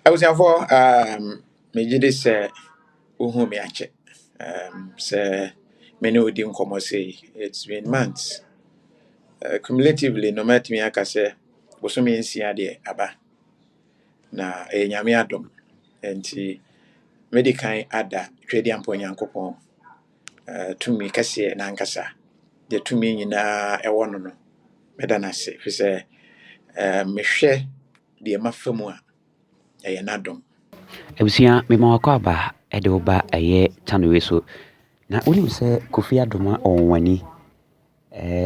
I was here for me this uhu me ache. Say many would come say it's been months. Cumulatively, no matter me aka say boso me nsia de aba na nyame adom enti medican ada twedi ampo nyankopon tumi kase na nkasa de tumi nyina ewo no no meda na se fi say mehwe de mafamu a nadom. Ebusia mema wakaba ede oba eye channel so na unim se Kofi Adoma onwani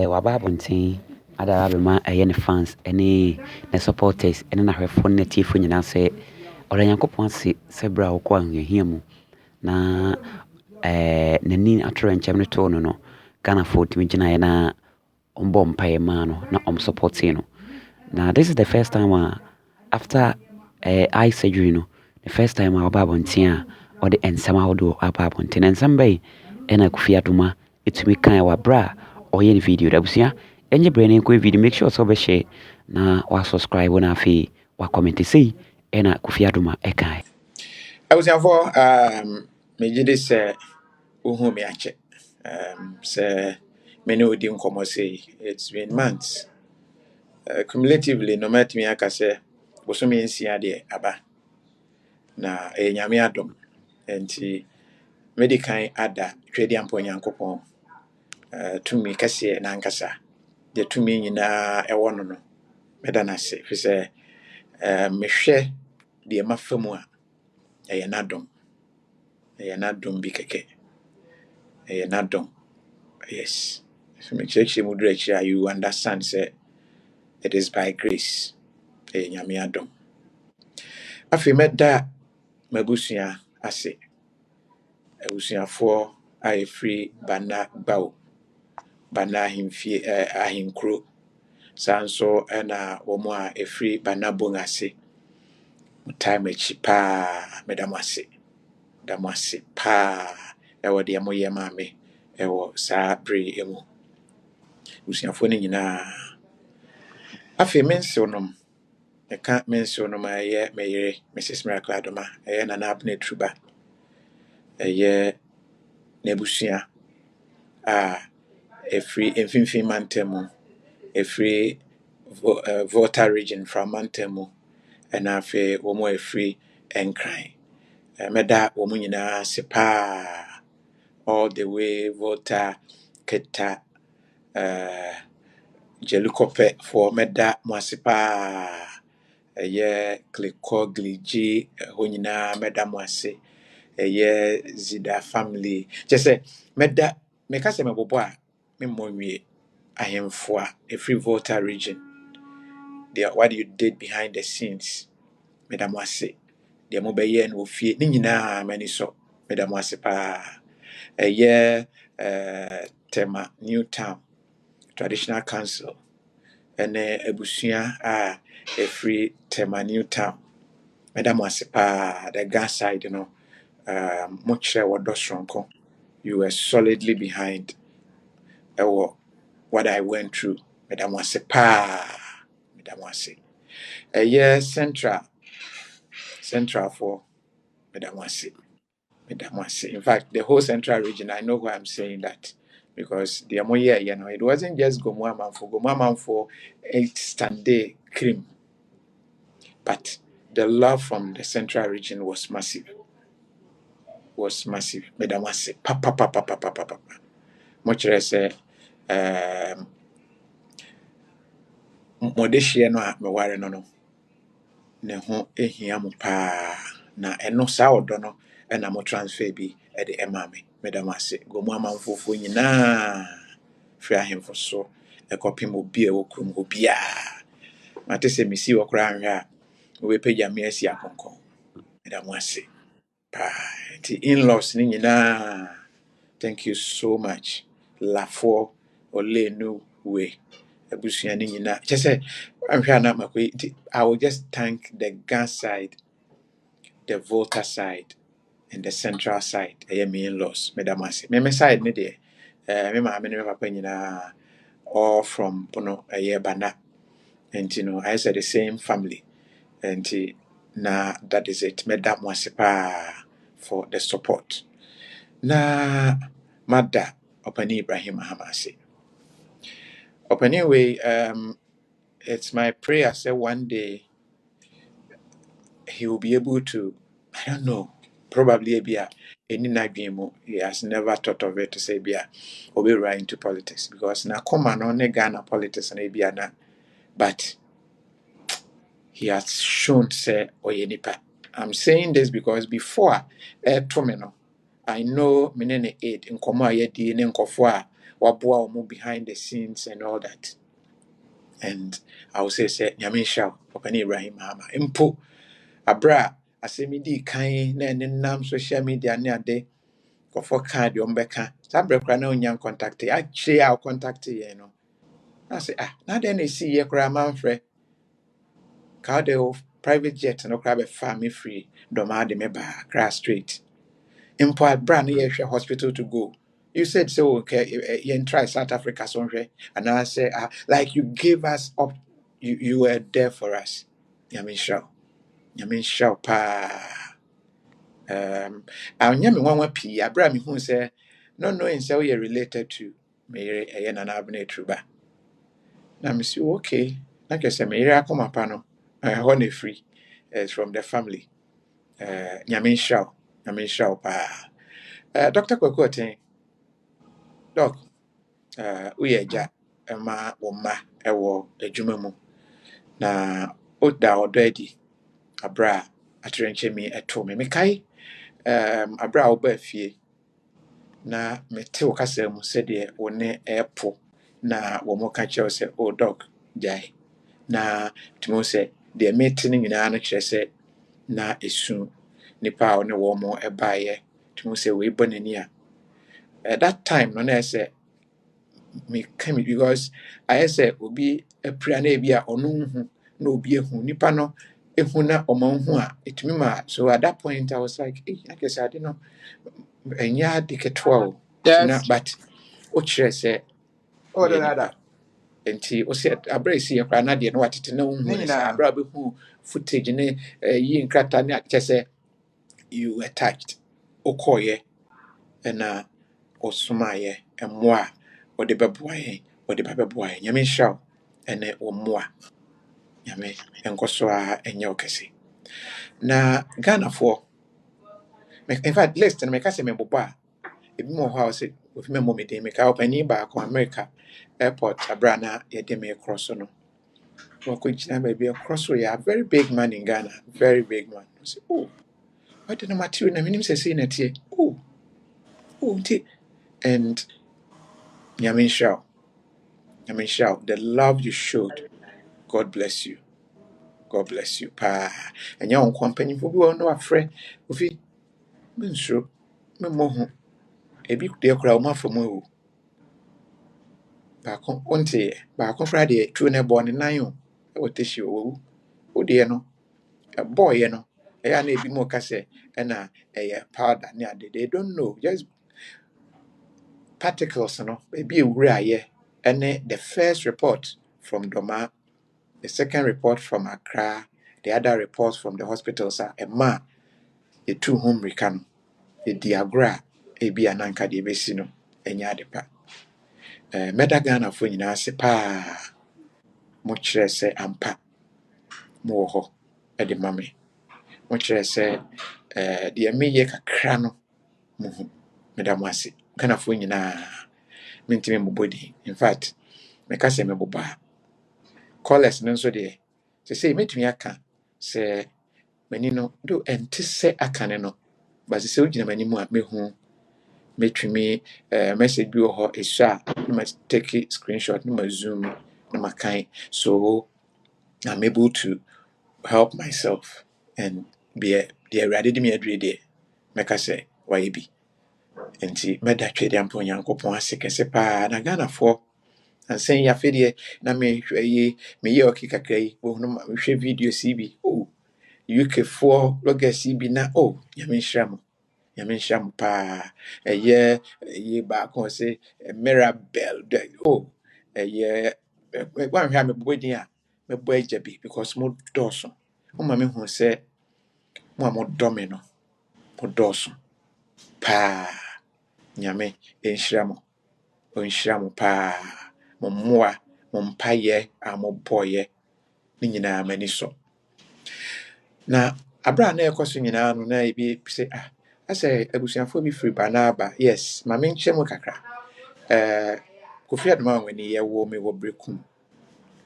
waba abonten ada bema eye ne fans ene ne supporters ene na hwefo ne tiefo nyina se ora Yankopon se bra wo kwa ahia mu na nani atoro nchem ne to no Ghana for timi gina ye na ombo mpaye ma no na supporting no. Now this is the first time after eye surgery no, the first time I ababontia or the ensama wodo ababontin and somebody ena Kofi Adoma itumi kan wa bra or any video da busia enye brain ko video make sure so be share na wa subscribe na afi wa comment say ena Kofi Adoma ekai. I was here for me this uhu me ache. Say many would come say it's been months. Cumulatively, no matter me aka say boso me nsia de aba na nyame adom enti medican ada twedi ampo nyankopon tumi kase na nkasa de tumi nyina ewo no no meda na se fi say mehwe de mafamu a nadom bi keke nadom. Yes, so me church mu direction you understand say it is by grace nyame adom. Afi meda mabusua ase abusuafo a free bana bawo bana himfie ahinkro sanso na womo a free bana bongase time echi pa medamase damase pa ewo de moye maame ewo sa bre emu abusuafo ni nyina. Afi mensonom eka mensonom aye meyere Mrs. Miracle Adoma aye na abne truba aye nebusua a free mfimfin mantemu a free Volta region from mantemu and afi womo a free enkran meda womo nyina se pa all the way Volta Keta Jelukope for meda mwasipa aye kliko gliji honyina meda mwase aye zida family just meda meka se mebobo a memonwie ahemfo a free Volta region what you did behind the scenes meda mwase de mo beye no ofie ni nyina mani so meda mwase pa aye tema New Town Traditional Council ene ebusua a free tema New Town meda mwase pa the gas side you know mochre wodosronko you were solidly behind what I went through meda mwase pa meda mwase central for meda mwase in fact the whole central region I know why I'm saying that because the amoye you know it wasn't just Gomuaman for 8 Sunday cream but the love from the central region was massive meda mwase pa mochre say modehye no a meware no ne ho ehia mo pa na eno sa odo no na mo transfer bi e de emame medam ase gomu amanfofo nyina free ahemfo so ekopim obi e wokrum obi a mate se misi wokra anhwe a we pagya me asi akonkon medam ase pa ti in-laws ni nyina thank you so much lafo olenu we abusuani nyina chese anhwe na makoi I will just thank the gas side the Volta side and the central side me in-laws madam ase me side ne de me ma me papa nyina all from bana and you know I said the same family and na that is it. Meda mo ase paa for the support. Na mada Opani Ibrahim Mahama ase. Opani way it's my prayer say one day he will be able to, I don't know, probably any nagimo. He has never thought of it to say bia or be right into politics because na come on Ghana politics and na, but he has shown say oyenipa. I'm saying this because before Tomeno, I know menene aid in Koma Yedi in Kofwa Wabua omo behind the scenes and all that. And I will say Nyamisha Opani Ibrahim Mahama. Impo Abra asemidi kan na nenam social media ne ade kofo kan de ombeka. Sabre kra na onyan contact. Actually our contact ye no. I say na den e see ye kra manfre ka de private jet no kra be family free do ma de me ba kra straight. Impo abra na ye hwe hospital to go. You said so okay you try South Africa somewhere and I say like you gave us up you were there for us. Nyamisha pa I me one pii abra me hu say no knowing say we are related to me na abne truba na me say okay na ke say me akoma pa no honey free is from the family nyame show pa Dr. Kokoten doc we eja ma wo ma ewo adwuma mu na oda odadi abra atrenche mi eto me kai abra wo ba fie na mete wo kasa mu sɛ deɛ wo ne ɛpo na wɔ mo ka kyerɛw sɛ o dog gyae na tumi sɛ deɛ mete no nyinaa no kyerɛ sɛ na esu nipa a ɔne wɔn mo ɛbaeɛ tumi sɛ wei bɔ n'ani a at that time no na ɛsɛ me ka me because ayɛ sɛ obi apira na ebi a ɔno nhu na obi ehu nipa no ehu na ɔmo nhu a etumi ma so at that point I was like I guess I didn't know ɛnyɛ ade ketewa o tina Yes. but o kyerɛ sɛ Oh, the woyɛ nipa other. nti o sɛ abira esi yɛ koraa na deɛ no watete na ohun ne saa Nina. abira bɛhu footage ne yi nkrataa ne akyɛ sɛ you were touched okɔɔyɛ ɛna ɔsomaayɛ mmoa a wɔde bɛboa yɛn wɔde bɛboa yɛn nyame nhyira wo ɛne wo mmoa nyame nkɔ so a ɛnyɛ wo kɛse na Ghanafoɔ in fact list no meka sɛ mebobɔ a ebi mo hɔ a ɔsɛ ofi mɛmmɔ me din meka ɔpanyin baako America airport abra na yɛde me korɔ so no wakɔgyina baabi ɛkorɔ so yɛ a very big man in Ghana very big man ɔsɛ oh wɔde no material na menim sɛ sei na ɛteɛ nti and nyame nhyira wo nyame nhyira wo the love you showed God bless you God bless you paa ɛnyɛ wo nko mpanyimfo bi wɔ hɔ na wafrɛ ofi mensuro memmɔ ho ebi deɛ koraa ɔmo afa mu awu baako wonteeɛ baako koraa deɛ tuo no ɛbɔ ne nan o ɛwɔ tehyi owawu wo deɛ no ɛbɔɔyɛ no ɛyɛ a na ebi mu ka sɛ ɛna ɛyɛ powder ne ade they don't know just particles no baabi ewura ayɛ ɛne the first report from Doma the second report from Accra the other reports from the hospitals a ɛma yɛtu ho mmirika no yɛdi agorɔ a ebi ananka deɛ ebesi no ɛnyɛ ade pa mɛda Ghanafoɔ nyinaa ase paa mokyerɛ sɛ ampa mowɔ hɔ ɛde ma me mokyerɛ sɛ deɛ meyɛ kakra no muhu meda mo ase Ghanafoɔ nyinaa mentimi mmobɔ din in fact meka sɛ mebobɔ a callers no nso deɛ sɛ sɛ mɛtumi aka sɛ m'ani no do ɛnte sɛ aka ne no but sɛ wogyina m'anim a mɛhu mɛtumi message bi wɔ hɔ ɛsu a na ma take screenshot na ma zoom na ma kan so I'm able to help myself and be deɛ awurade de me adure deɛ mɛka sɛ wayɛ bi nti mɛda twɛde ampa onyankopɔn ase kɛse paa na Ghanafoɔ ansɛn yi afei na mehwɛ yi meyɛ ɔke kakra yi wɔhunu ma mehwɛ video si bi UK foɔ bloggers yi bi na nyame nhyira mo paa ɛyɛ ɛyɛ baako a ɔsɛ Mirabel ɛyɛ wanhwɛ a mebobɔ din a mɛbɔ agya bi because mo dɔɔso woma mehu sɛ mo a modɔ me no modɔɔso paa nyame ɛnhyira mo ɔnhyira mo paa mo mmoa mo mpayɛ a mobɔɔyɛ ne nyinaa m'ani sɔ na abra na ɛkɔ so nyinaa no na ebi sɛ asɛ abusuafoɔ bi firi ba na aba yes ma menkyɛ mu kakra Kofi Adoma wani yɛwɔ me wɔ Brekum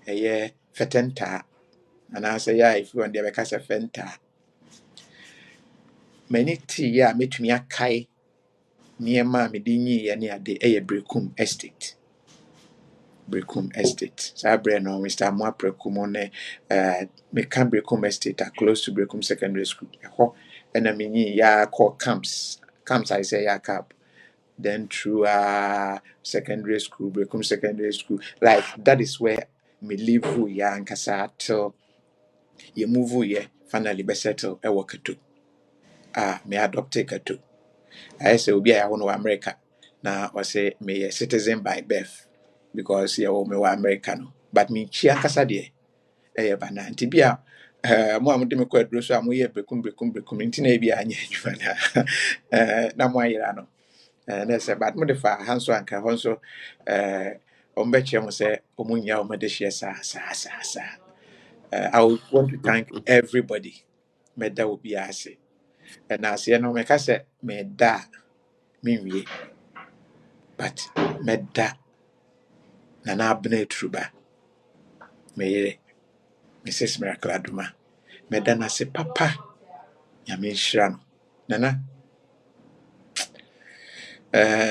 ɛyɛ fɛtɛntaa anaasɛ yɛ a if you want deɛ bɛka sɛ fɛntaa m'ani teeɛ a mɛtumi akae nneɛma a mede nyiiɛ ne ade ɛyɛ Brekum Estate. Saa berɛ no Mr. Amoa Prekumu ne meka Brekum Estate a close to Brekum Secondary School. Ɛhɔ ɛna menyi yɛakɔ camps I say yɛ cap. Then through secondary school, Brekum Secondary School. Like that is where me live ya ankasa till you move here finally be settle ɛwɔ Katu. Me adopt Katu. I say obi a wɔn wɔ America. Na wɔsɛ me a citizen by birth because me wɔ America no. But me chi ankasa deɛ ɛyɛ bana. Nti bia mo a mo de me kɔ aduro so a mo yɛ Brekum nti na ebi anya adwuma na mo ayera no. Na say but mo de fa hanso anka hɔ nso ombeche mo say omunya omede hye sa. I would want to thank everybody meda obi ase and as you know meka say meda minwie but meda na na abna truba meyere Mrs. Miracle Adoma meda na se papa nyame nhyira no nana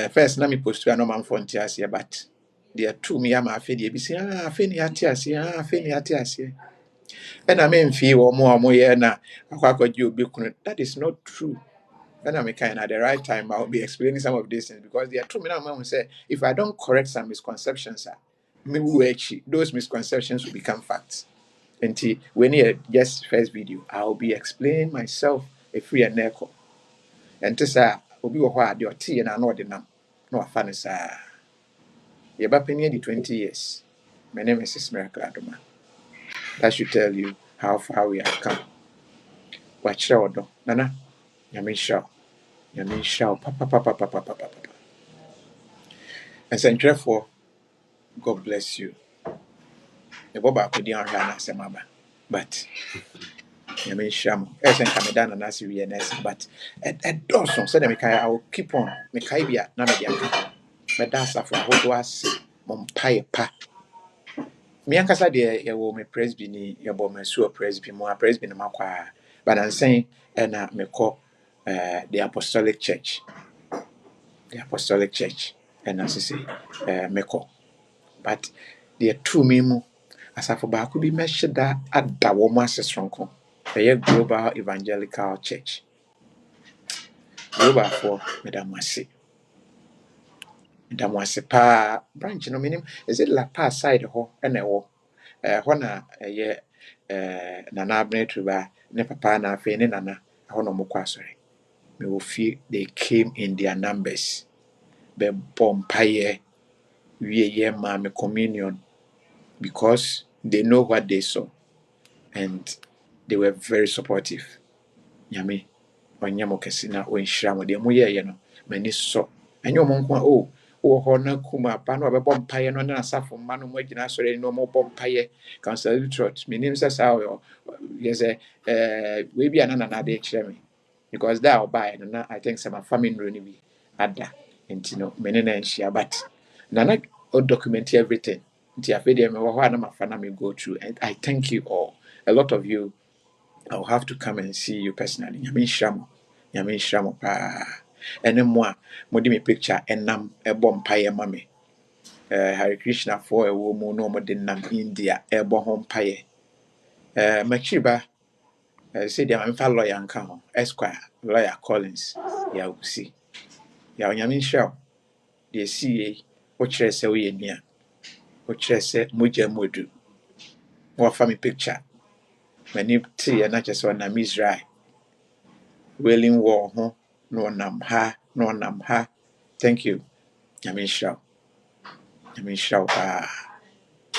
first na me post to no man for ntiase but there two me am afi de bi say afi ni ate ase and I mean fee or more yeah na you be that is not true. And I'm kind at the right time I'll be explaining some of these things because there are two men who say if I don't correct some misconceptions, those misconceptions will become facts. And when you just first video, I'll be explaining myself a free and echo. And to say will be what your tea and I know the name. No funny sir. You're back in 20 years. My name is Miracle Adoma. That should tell you how far we have come. Watch out, Nana. Yamin show. Papa. And so, therefore, God bless you. The Boba could be on Hana Samaba. But Yamin Sham, as and Kamadan and Nasi VNS, but at Dawson said, I will keep on. Mekaibia, Namadia. Medasa for what was Mompire Pa. Miankasa de ya wo me presbyni ya bo me so presby mo a presby no makwa but I'm saying and me call the apostolic church and as I say me call but the two me mu asafo ba ko bi me hyeda ada wo mo asesronko the global evangelical church global for madam wase pa branch no minim is it la pa side ho na ewo hɔ na ɛyɛ nana abene tuba ne papa na afei ne nana hɔ na ɔmokɔ asɔre me wɔ fie they came in their numbers bɛbɔ mpaeɛ wieyɛ ma me communion because they know what they saw and they were very supportive nyame ɔnyɛ mo kɛse na ɔnhyira mo deɛ moyɛɛyɛ no m'ani sɔ ɛnyɛ ɔmo nko a wowɔ hɔ na kuma pa na ɔbɛbɔ mpaeɛ no ne asafo mma no mu agyina asɔre no ɔmɔbɔ mpaeɛ Council Trot menim sɛ saa yɛ sɛ wei bi a na nana de kyerɛ me because da a ɔbaeɛ no na I think sɛ mafa me nnuro no bi ada nti no mene na nhyia but nana document everything nti afei deɛ mewɔ hɔ a na mafa na me go through and I thank you all a lot of you I'll have to come and see you personally nyame nhyira mo paa ɛne mo a mode me picture ɛnam ɛbɔ mpaeɛ ma me Hare Krishna for a woman no more than nam India ɛbɔ ho mpaeɛ makyiriba sɛ deɛ mamfa lawyer nka ho Esquire lawyer Collins yɛawusi nyame nhyira wo deɛ ɛsiiɛ wokyerɛ sɛ woyɛ nua wokyerɛ sɛ mogya mu adu wɔfa me picture m'ani teeɛ na kyerɛ sɛ ɔnam Israel wailing wall ho na ɔnam ha thank you nyame nhyira wo paa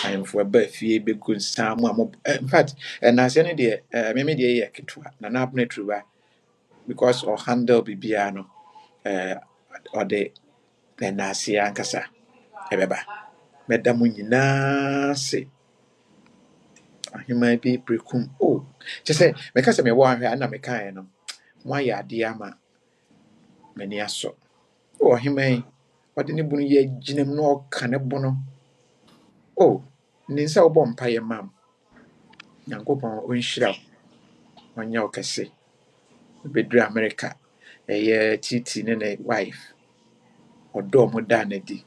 ayɛmfo ɛba fie bɛgu nsa mu a in fact ɛnaasɛ no deɛ meme deɛ yɛ ketewa na n'abena turuba because or handle bibiano or the penasi ankasa ebeba meda mo nyinaa se ahema bi prekum oh kyɛ sɛ meka sɛ mewɔ ahwɛ ana mekaeɛ no moayɛ adeɛ ama m'ani asɔ oh ɔhema yi ɔde ne bunu yɛ gyinam na ɔka ne bono oh ne nsa wobɔ mpayɛ mam nyankopɔn ɔnhyira wo ɔnyɛ wo kɛse bɛduru america ɛyɛ titi ne ne wife ɔdɔ ɔmo daa n'adi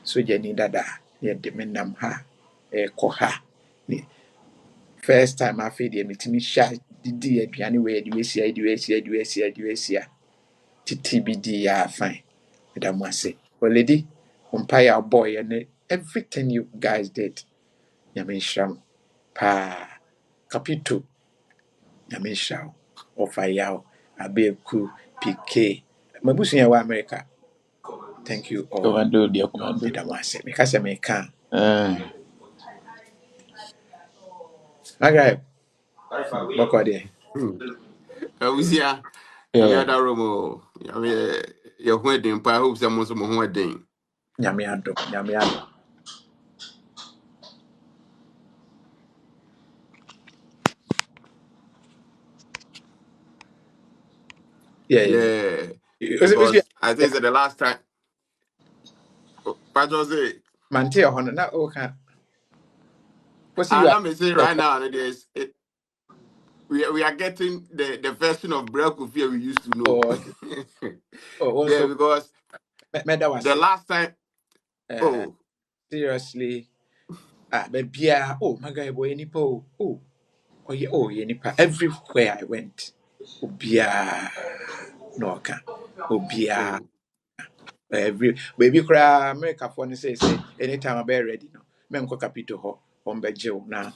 sogyani dada yɛde me nam ha ɛkɔ ha ne first time afei deɛ metumi hyɛ didi aduane wei de wɔasia titi bi di yɛ fine meda mo ase ɔledi mpaeɛ a ɔbɔɔyɛ ne everything you guys did nyame nhyira mo paa kapito nyame nhyira wo ɔfayaw abeeku pk mabusua a ɛwɔ america thank you all Komando dia komando. meda mo ase meka sɛ meka Ah. Magreb bɔkɔ deɛ Awusia, I'm Yeah. at that room. Your wedding, I hope someone's my wedding. nyame adom nyame adom yeah Yeah, ɔsɛ because I think that the last time, Patrick say, mante ɛhɔ no na ɔka wɔsi and wia let me say right now, it is we are getting the version of Kofi we used to know. oh, okay. Oh, Yeah, also because mɛda the wase last time, oh, seriously baabiaa oh Magreb ɔyɛ nipa oh ɔyɛ nipa everywhere I went obiaa na ɔka obiaa oh, every baby koraa americafoɔ no say anytime abɛyɛ ready no menkɔ capito hɔ ɔmbɛgyew na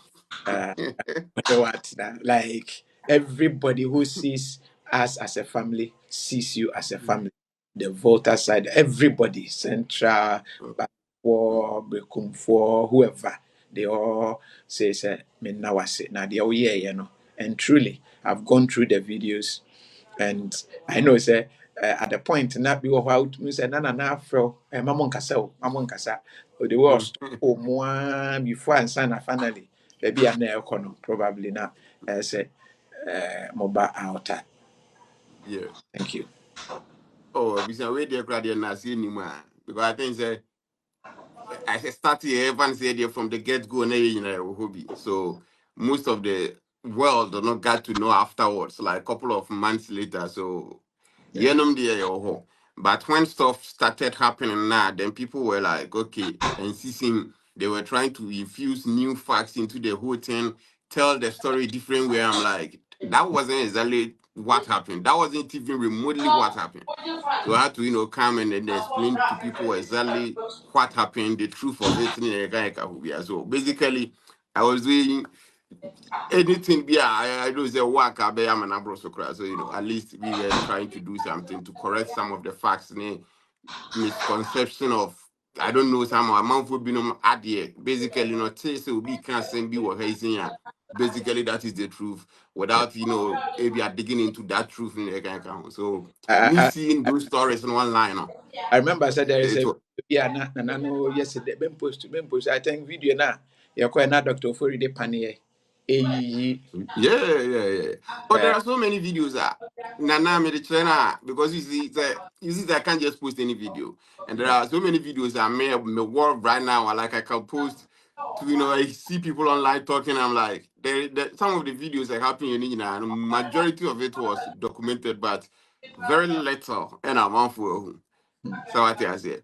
what now? Like everybody who sees us as a family sees you as a family. The voter side, everybody, Central, War, Bekumfor, whoever, they all say me now I say now they all you know. And truly, I've gone through the videos and I know say at the point not be out me say na afro mamon kasa o mamon kasa o the worst o more before and sana finally maybe an econo probably not say mobile outer yeah. thank you Oh, we say wait there, crowd, and see anymore because I think that. I started Evans there from the get go and hobby. So most of the world do not get to know afterwards, like a couple of months later. So yeah yeah, but when stuff started happening now, then people were like, okay, and seeing they were trying to infuse new facts into the whole thing, tell the story different way. I'm like, that wasn't exactly what happened. That wasn't even remotely what happened. So I had to, come and then explain to people exactly what happened, the truth of it. So basically, I was doing anything. Yeah, I do the work. I'm an abro so at least we were trying to do something to correct some of the facts, misconception of. I don't know some amount for being idea. Basically, say we can't send be what he's saying. Basically, that is the truth. Without if you are digging into that truth in the account. So me I, seeing those stories in one line, I remember I said there is it a was yeah na no yesterday ben post I think video na you call na doctor for the panier yeah. But there uh, are so many videos that Nana made the channel because you see that I can't just post any video, and there are so many videos that may work right now. Like I can post to I see people online talking. I'm like, some of the videos that happen and majority of it was documented, but very little. And I'm on for so what I say.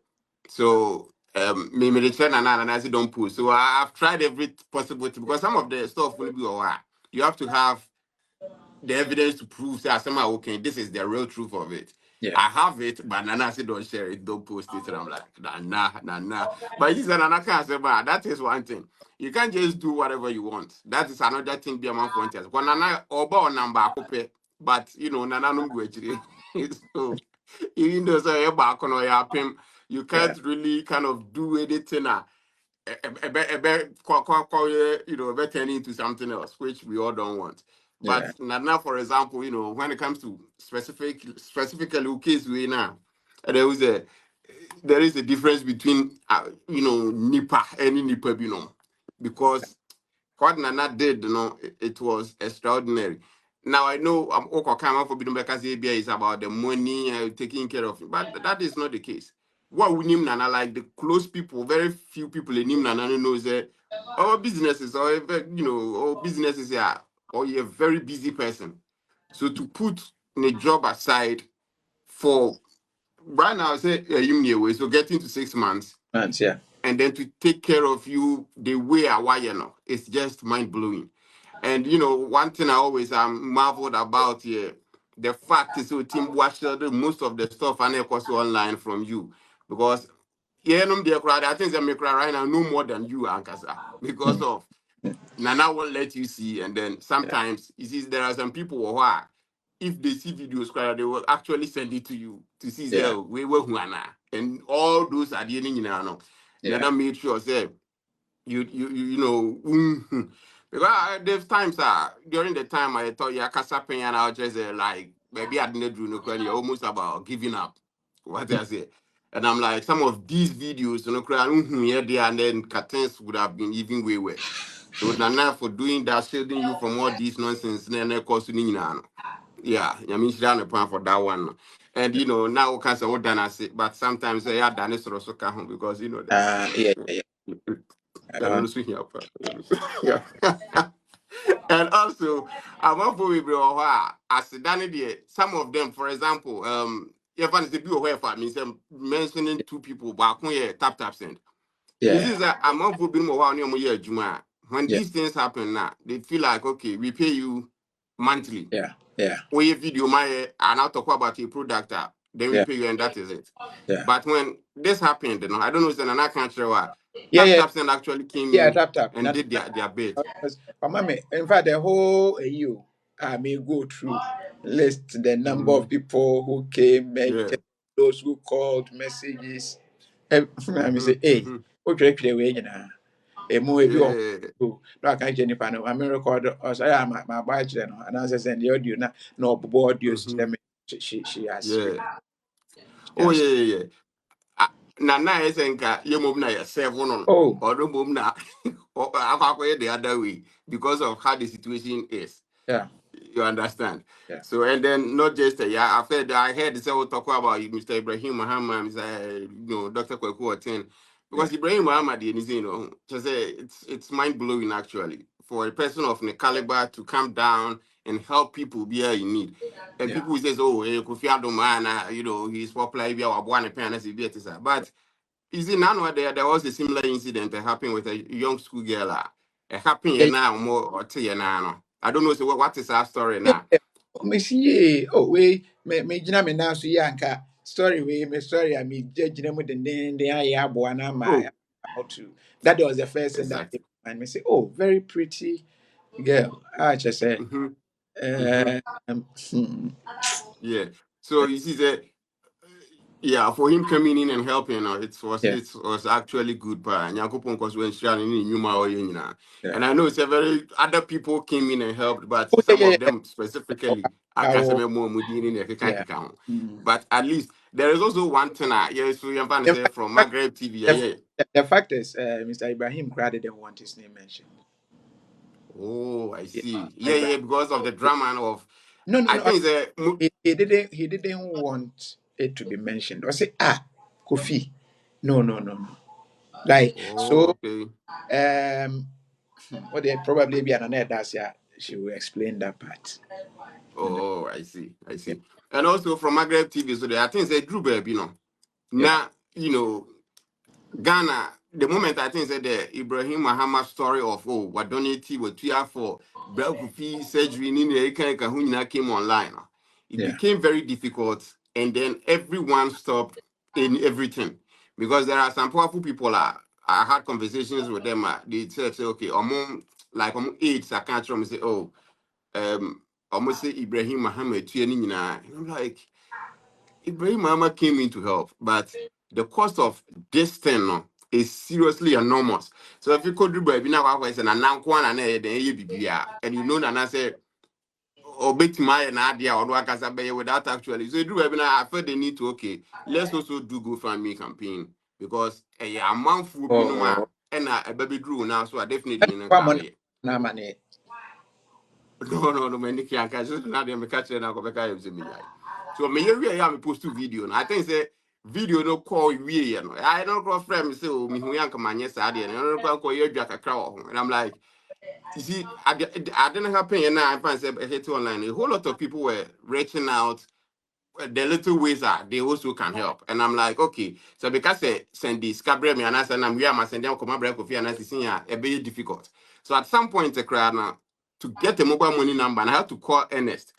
So me the channel and I say don't post. So I've tried every possible thing because some of the stuff will be alright. You have to have the evidence to prove that somehow okay, this is the real truth of it. yeah I have it, but Nana said don't share it, don't post it. And I'm like, nah. But this is Nana can't say, but that is one thing. You can't just do whatever you want. That is another thing be among frontiers. When Nana oba number but Nana no go actually. So even though say you back on your pim, you yeah can't really kind of do anything. A better turn into something else, which we all don't want. But Yeah. Nana, for example, when it comes to specifically case we now, there was a there is a difference between Nipa and Nipa, because what Nana did, it was extraordinary. Now I know I'm okay for because is about the money taking care of it, but that is not the case. What we name Nana, like the close people, very few people in Nana knows that our businesses or businesses are or you're a very busy person. So to put a job aside for right now, say a year, so getting to 6 months Months, yeah. and then to take care of you the way I want, it's just mind blowing. And one thing I always marveled about here, the fact is, so Team watch most of the stuff and of course online from you, because I think they make right now no more than you, Ankasa, because of Nana won't let you see, and then Yeah. sometimes you see there are some people who are, if they see videos, they will actually send it to you to see Yeah. we were and all those are the Yeah. Nana made sure say because there's times during the time I thought yeah Kasapen and I was just like maybe I didn't do no credit almost about giving up what I say. And I'm like, some of these videos, yeah, there and then curtains would have been even way worse. So Nana for doing that, shielding you from all these nonsense, then cost you. Yeah, I mean, she ran a plan for that one. And now can say what done I say, but sometimes I had done it sort of so home because Yeah. Yeah. I don't know here. Yeah. And also, I want to be as done some of them, for example, if I say be aware for me, mentioning two people, but tap send. You see Yeah. that I'm not for being more on your year, Juma. When Yeah. these things happen now, they feel like okay, we pay you monthly. Yeah. Yeah. We video my and I'll talk about your product, then we Yeah. pay you, and that is it. Yeah. But when this happened, I don't know if I can't share what Yeah. Yeah. Send actually came Yeah. in Tap. and did their bit. Mama, in fact, the whole you I may go through list the number Mm-hmm. of people who came, Yeah. those who called, messages. I Mm-hmm. say, hey, Mm-hmm. okay, way now. A movie bi wɔ Yeah. hɔ na aka kyerɛ nipa no ame record ɔsɛ ɛyɛ ma aba akyerɛ no anaasɛ sɛ the audio na ɔbobɔ audio Mm-hmm. kyerɛ me she has Yeah. she Oh has yeah. Ah, na esenka ye mom na seven on oh or no mom na akwa the other way because of how the situation is. yeah You understand? yeah So and then not just yeah, after that I heard say we talk about Mr. Ibrahim Mahama, Dr. Kweku Oten. yeah Because Ibrahim Mahama just say it's mind blowing actually for a person of the caliber to come down and help people be in need. And yeah people who says, oh, Kofi Adoma, he's popular, if you are one parents, but you see, now there was a similar incident that happened with a young school girl. It happened yeah here now more or two now. I don't know so what is our story yeah now. yeah. Me see ye oh we me gyina me nan so yi anka story we me story I me gyina mu den ayɛ aboa na ma Oh, how to that was the first thing that exactly. and me say oh very pretty girl I just say Mm-hmm. Mm-hmm. hmm, Yeah. So you see that yeah, for him coming in and helping, yeah it was actually good. But Nyakopon was when sharing in Yuma or yeah and I know it's a very other people came in and helped, but oh some yeah of them specifically, I can't say yeah more Mudini and yeah. Kekakikam. Mm. But at least there is also one thing. Yes, so you're The say from fact, Maghreb TV. Yeah, the, yeah. the fact is, Mr. Ibrahim Crowd didn't want his name mentioned. Oh, I Yeah, see. Yeah, Ibrahim. yeah, because of the drama and of No, no, I no. think He didn't want it to be mentioned. Or say, Kofi. No, no, no, no. Like oh, so. okay. What they probably be another that's yeah. She will explain that part. And Oh, I see. I yeah, see. And also from Maghreb TV, so there, I think they drew baby, yeah, Now, Ghana, the moment I think that the Ibrahim Mahama story of what donate what we have for Belkufi surgery in the Kahuna came online. It yeah, became very difficult, and then everyone stopped in everything because there are some powerful people. I had conversations with them. They said, say, okay, like AIDS, I can't tell me say, oh, almost say Ibrahim Mahama, I'm like. Ibrahim Mahama came in to help, but the cost of this thing is seriously enormous. So if you could do baby now, I said, and now one and then you be and you know that I said or bet my idea or work as a bay without actually. So do I feel they need to okay. Let's also do GoFundMe campaign because a month will be no more Oh, and a baby drew now, so I definitely in a kwa mo car. na mane. No, many can't catch it. Now they're catching now. Go back to me. So me here I am post two video. I think say video no call we. You know, I don't cross frame say oh me who yank man yes I did. I don't call you jack a crowd. And I'm like, you see, I didn't happen. And I find say hit online. A whole lot of people were reaching out the little ways are they also can help. And I'm like, okay, so because send the scabre me and I said, we are my send them come break of and I see a very difficult. So at some point, the crowd now to get a mobile money number, and I have to call Ernest.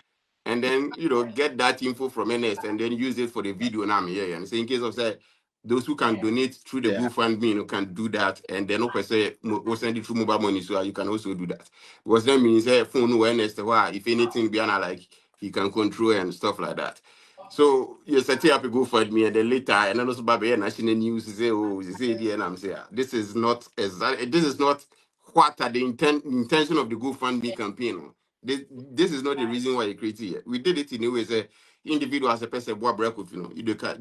And then, get that info from Ernest and then use it for the video now. Yeah, and say in case of say those who can donate through the Yeah. GoFundMe, can do that. And then okay, say we'll send it through mobile money, so you can also do that. Because that means phone no Ernest, if anything be like he can control and stuff like that. So you set up a GoFundMe and then later and then also Baby national news say, oh, you say and I'm saying this is not exactly this is not what are the intention of the GoFundMe campaign. This is not the reason why you created it. We did it in a way say individual as a person what break with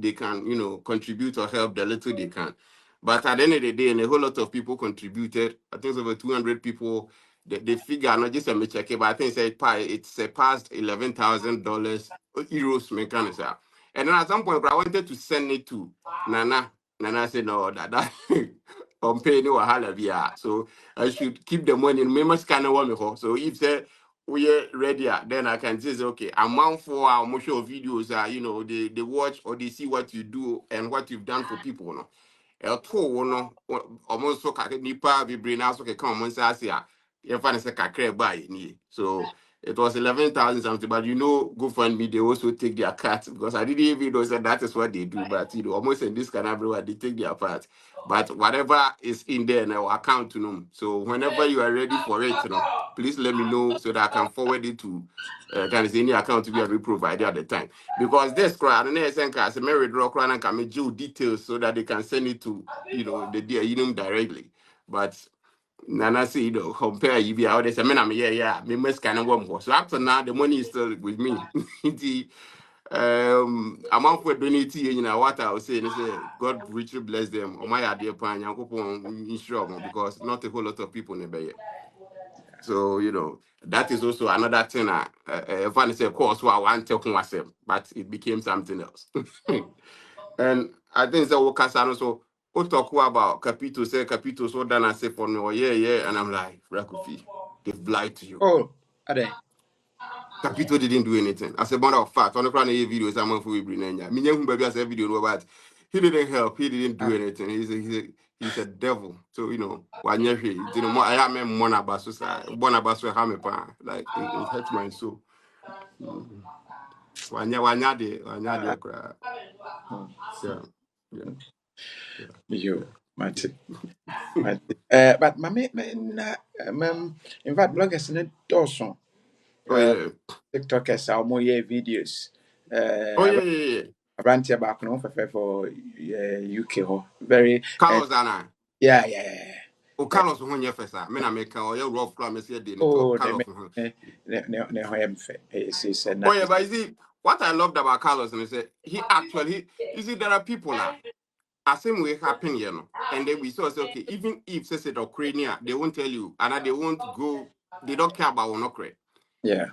they can contribute or help the little they can. But at the end of the day, and a whole lot of people contributed. I think it's over 200 people. The figure, not just a check it, but I think it's surpassed $11,000 euros mechanism. And then at some point, I wanted to send it to Nana. Nana said, no, that I'm paying no wahala via. So I should keep the money. Remember, scanner one me. So if say we are ready, then I can say, okay, amount for our motion videos, they watch or they see what you do and what you've done for people. No? Ɛtoo no ɔmo nso nipa bebree na so keka ɔmo nsa ase a yɛfa ne sɛ kakra ba nie so it was 11,000 something but GoFundMe they also take their cut because I didn't even know that that is what they do but almost in this kind of everywhere they take their part but whatever is in there in our account so whenever you are ready for it please let me know so that I can forward it to kind of any account to be able to provide at the time because this crowd and then send cars Mary draw crowd and can make details so that they can send it to the directly but Nana say compare you be out there say me yeah me must kind of one so after now the money is still with me the amount for donating what I was saying is God richly bless them or my idea pan insure because not a whole lot of people never yet. So, that is also another thing. If say, of course, I want to myself, but it became something else. And I think the workers are also talk about Capito, say Capito, so done I say for me, oh, yeah. And I'm like, Rakufi, they've lied to you. Oh, ade. Capito didn't do anything. As a matter of fact, on the plan of video, someone who will bring in. Me, baby, as a video, but he didn't help. He didn't do Ah, anything. He's a devil. So one year he, more I am a monabaso, hamepa. Like it hurts my soul. One year, ah, cry. hmm. Yeah, yeah, You, yeah, Mate. Mate. But na, in fact, bloggers in Dawson, Oh yeah. TikTokers are more videos. Oh yeah. Abrantia back no for UK ho. Very, Carlos and I. yeah. Oh, Eh, Carlos who first. Me na make or you rough crime. Me say they need to oh, they Carlos. make ne ho em fe. It's Oh na. yeah, but you see, what I loved about Carlos and say he actually, you see, there are people as same way happen, and then we saw say okay, even if say the Ukrainian, they won't tell you, and they won't go, they don't care about Ukraine. Yeah.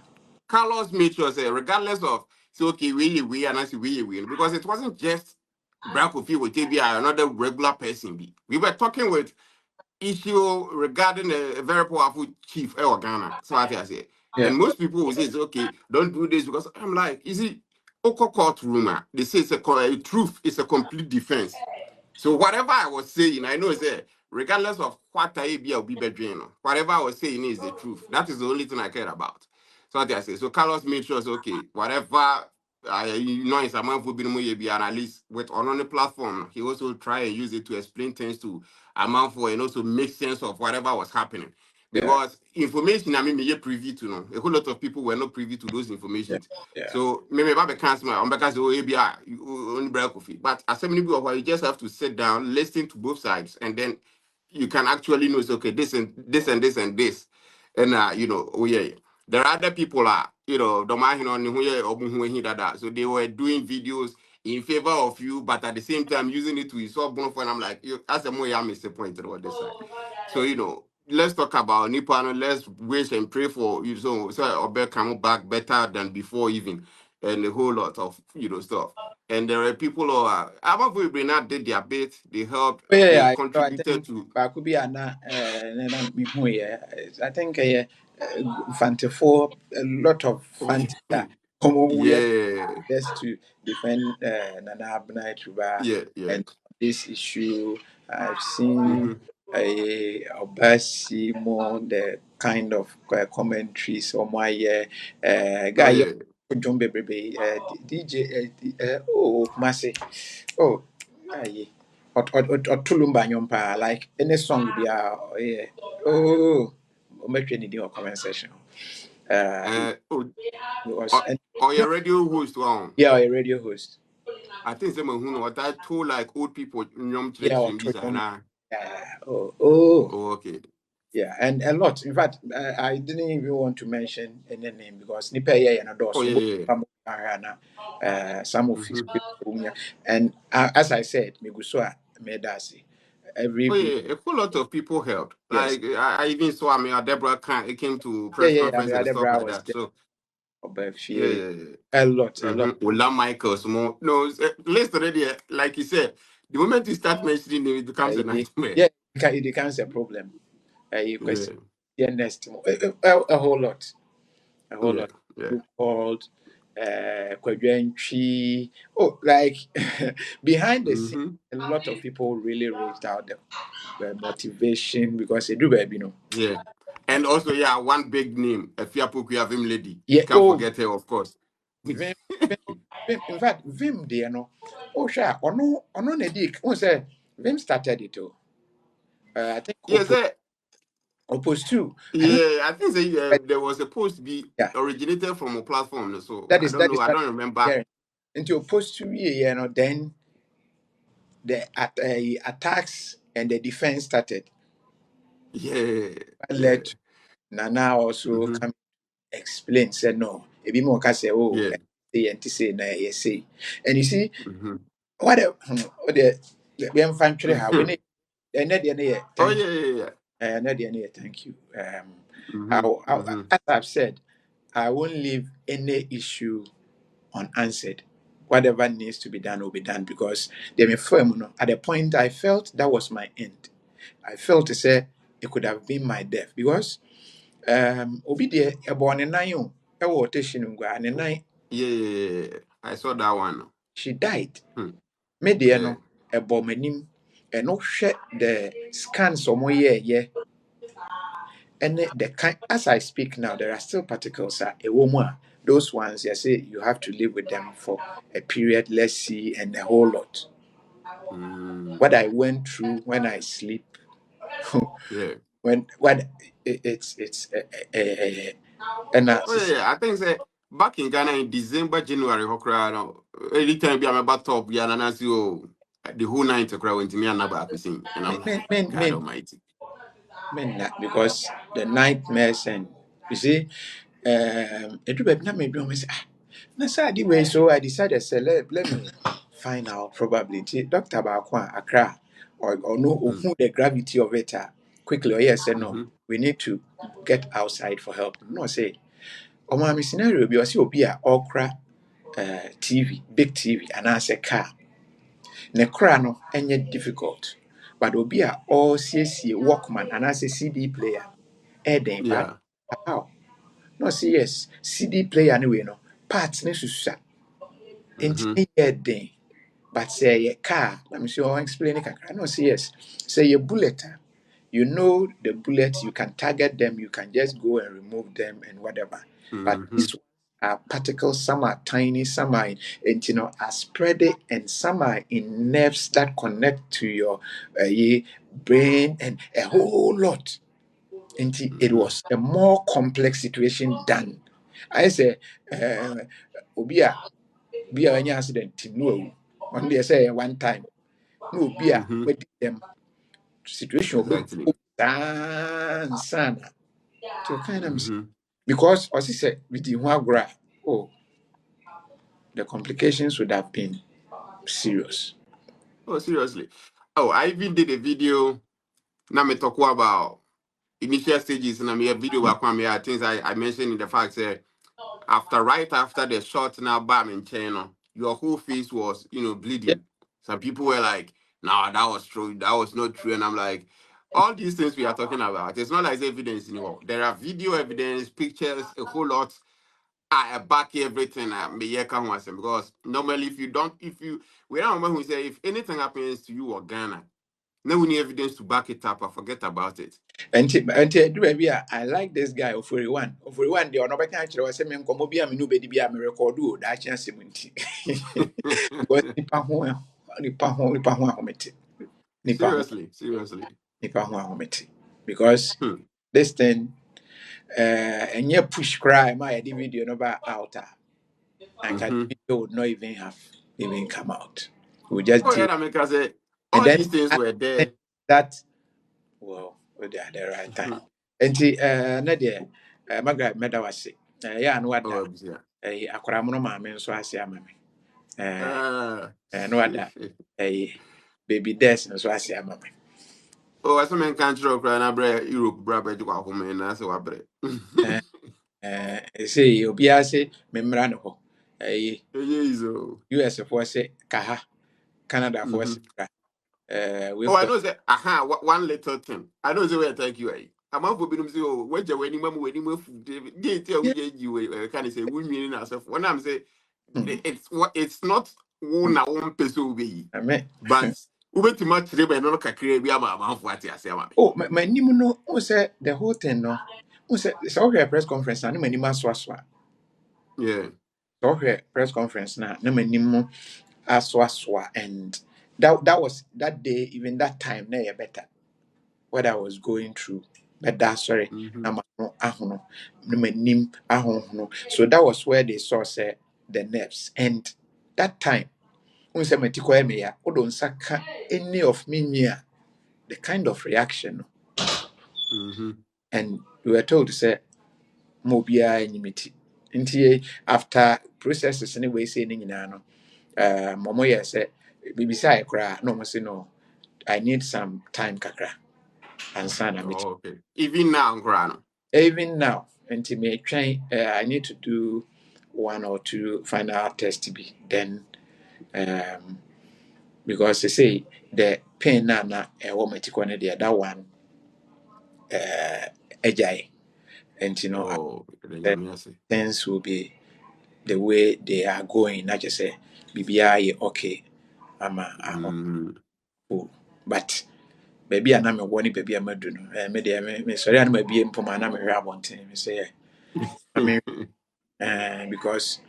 Carlos made sure say regardless of say okay, we and I say we because it wasn't just Black Kofi with TBI, another regular person. We were talking with issue regarding a very powerful chief in Ghana. So what I say. Yeah. And most people will say, it's okay, don't do this because I'm like, is it Oko courtroom? They say a truth is a complete defense. So whatever I was saying, I know is that regardless of what I be or be bedroom, whatever I was saying is the truth. That is the only thing I care about. So what I say. So Carlos made sure, okay, whatever it's a man for being and at least with on the platform, he also try and use it to explain things to a man for and also make sense of whatever was happening. Yeah. Because information, I mean, me privy to know. A whole lot of people were not privy to those Yeah. informations. Yeah. So maybe I cancel my because the ABI only break coffee. But as many people you just have to sit down, listen to both sides, and then you can actually know it's okay, this and this and this and this. And oh yeah. There are other people you know, the man on that. So they were doing videos in favor of you, but at the same time using it to insult Bonfo. And I'm like, as a more I miss the point on this side. So, you know, let's talk about Nippon. Let's wish and pray for you. So Obe come back better than before, even, and a whole lot of, you know, stuff. And there are people who are, Abba Brenna did their bit, they helped, Oh, they yeah, so I contributed think to. could be an me who I think Fante for a lot of Fanta come we Yeah, just to defend Nana Abnai Truba yeah, yeah. and this issue. I've seen Mm-hmm. a Obasi more the kind of commentaries on my Oh, guy yeah. John Baby DJ oh Masi oh aye or Tulumba Nyompa like any song be yeah oh make any deal comment session he Oh, was and your radio host, wow. yeah a radio host I think some who know what I told like old people nyom yeah or tradition this and Tulum I. yeah oh Oh, okay. yeah, and a lot. In fact, I didn't even want to mention any name because nipa yeah and Oh, also yeah, yeah. some of his Mm-hmm. people and as I said, Migusua Medasi every Oh, video. yeah, a whole lot of people helped. Yes, Like I even saw I mean Deborah Khan, it came to yeah, press yeah, yeah. conference and stuff Adebra like was that. there. So yeah, Obafie, yeah, yeah. a lot. Mm-hmm. Ola Michaels more. No, list already, like you said, the moment you start mentioning it, it becomes a nightmare. Yeah, it becomes a problem. You Yeah, question yeah, next a whole lot. A whole yeah, lot yeah. of people called Kwadwentri. Oh, like behind the scene, Mm-hmm. a lot of people really reached out the motivation because they do baby, you know. Yeah. And also, yeah, one big name, a Fiapuku lady. Yeah, You can't oh, forget her, of course. Vim, in fact, Vim, dear, no. Oh, sure, or no, Nedik, who say Vim started it, oh. I think Yes, opposed to, I don't, yeah, I think there was supposed to be yeah, originated from a platform. So that I is, don't know. I what don't I'm remember. hearing. Into opposed to, yeah, you know, then the attacks and the defense started. Yeah, yeah. Led Nana also Mm-hmm. come explain, said no. Ebi mo ka say, oh, Yeah. say na yes say. And you see, Mm-hmm. what the we am fan how we need and Oh, thank you. yeah, yeah, yeah. Thank you. Mm-hmm. Mm-hmm. As I've said, I won't leave any issue unanswered. Whatever needs to be done will be done because they may firm no. At the point I felt that was my end. I felt to say it could have been my death because obi deɛ ɛbɔ ne nan o ɛwɔ ɔtɛhyɛ ngua ne nan Yeah, yeah, yeah, yeah. I saw that one. she died Hmm. me deɛ Yeah. no ɛbɔ m'anim ɛno hwɛ the scans ɔmo yɛɛyɛ ɛne the kind as I speak now there are still particles a ɛwɔ mu a those ones you say you have to live with them for a period let's see and a whole lot Mm, what I went through when I sleep yeah. when it's and Oh, yeah, yeah. I think say back in Ghana in December, January, Hokra, no, anytime I'm about top, yeah, and I see oh, the whole night to cry went to me and never sing. And I'm like, God men Almighty. because the nightmares and you see, it do not me do say ah, na sad way so I decided say let me find out probability. Doctor Bakwa Accra or no or Mm, who the gravity of it quickly or yes say no. mm-hmm. We need to get outside for help. No say or my scenario be see obi a okra TV, big TV and I say car. Ne kora no ɛnyɛ difficult. But obi a ɔresiesie Walkman anaasɛ CD player ɛyɛ den Yeah. how na ɔsi yes CD player no wei no parts ne susua nti Mm-hmm. ne yɛ den but sɛ ɛyɛ car na me sɛ explain it kakra na ɔsi yes sɛ ɛyɛ bullet a you know the bullets you can target them you can just go and remove them and whatever but Mm-hmm. these ones are particles some are tiny some are and are spread and some are in nerves that connect to your brain and a whole lot and it Mm-hmm. was a more complex situation than I say obi a any accident no one day say one time no obi a Mm-hmm. wadi them situation Exactly. sana to kind of Mm-hmm. because as he said with the Huagra, oh, the complications would have been serious. Oh, seriously. Oh, I even did a video. Now me talk about initial stages, and I made a video about me. Things I mentioned in the fact that right after the shot now bam in China, your whole face was Yeah. bleeding. Some people were like, "No, that was true. That was not true." And I'm like, all these things we are talking about, it's not like evidence anymore. There are video evidence, pictures, a whole lot. I back everything. Because normally, we don't remember who say if anything happens to you or Ghana, no we need evidence to back it up. I forget about it. And do baby, I like this guy of 41. Of 41, the honor can't was a man come be a minu baby a record do that chance because nipa ho ahomete. Seriously. Nipa ho ahomete. Because Hmm. this thing and you push cry my the video no ba out and the Mm-hmm. video would not even have even come out. We just Oh yeah, did that make us say and all then these things I were think there. that well we are at the right time. And na de magra meda wase. Yeah no wada Oh yeah. akwara mo no maame nso ase ama me. Eh Uh, no wada baby des nso ase ama me. oh, I some country cry na bre Europe bra be kwa home na se wa bre. Say obi ase me mra no ho. Yezo. US for say kaha Canada for Mm-hmm. say we Oh, I for know that. Aha, one little thing. I know the way I thank you. I'm out for being so. What you when you move, they tell yeah. you. Can say we mean ourselves. When I'm say Mm. it's not one person be, I mean but ube too much labor no kakere bi ama am for ati ase ama me. oh my name no who say the whole thing no who say it's all here press conference na my name aswa Yeah. all here press conference na my name aswa and that was that day even that time na better what I was going through but that sorry Mm-hmm. na no ahono na my name ahono so that was where they saw say the nerves and that time when say metiko me ya odo nsaka any of me near the kind of reaction no, Mm-hmm. and we were told to say mobia inimiti nti after processes anyway say ni nyina no momo yes say bibisa e kra no mo say no I need some time kakra and sana meet Oh, okay. Even now, Grano. even now nti me try I need to do one or two final tests be then um because they say the pain na e wo metiko ne there that one agile and you know Oh, the the Yamiase. things will be the way they are going not just say BBI okay I'm a Mm. oh but baby and I'm a one baby I'm a do no me sorry I'm a be mpo man I'm a rabontin me say I mean because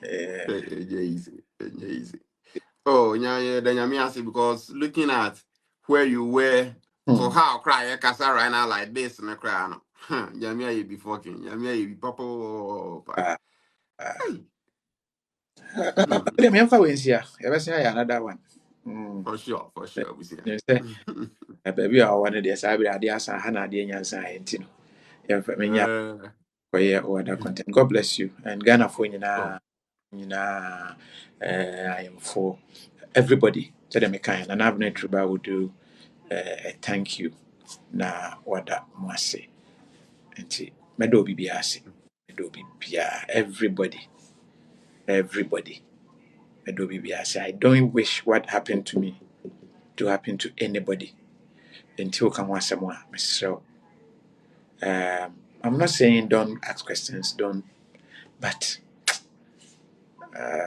uh, Easy. Easy. Oh, yeah, the Yamiase, because looking at where you were to hmm, how cry a casa right now like this in the crown. Yamia, you be fucking. Yamia, you be papa. uh, Hey. let me influence here ever say another one mm For sure. We see that. you say baby I wanted this I be ade asa ha na ade nyansa enti no yeah uh, for your other content. God bless you. And Ghana for oh, I am for everybody. So them kind and I've not will do a thank you. Na wada mwase. Enti medo bibi ase. Medo bibia everybody. Medo bibi ase. I don't wish what happened to me to happen to anybody. Until come once more. So I'm not saying don't ask questions, don't but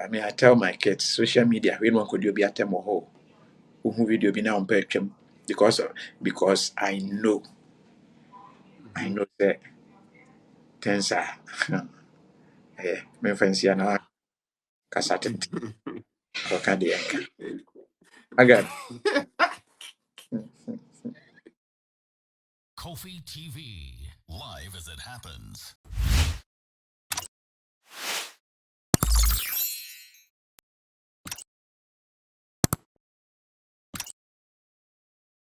I mean, I tell my kids, social media, we don't could you be at them or who video be now on Patreon because I mhm. know that things are eh, me fancy and I cassette or candy. Again, Kofi TV, live as it happens.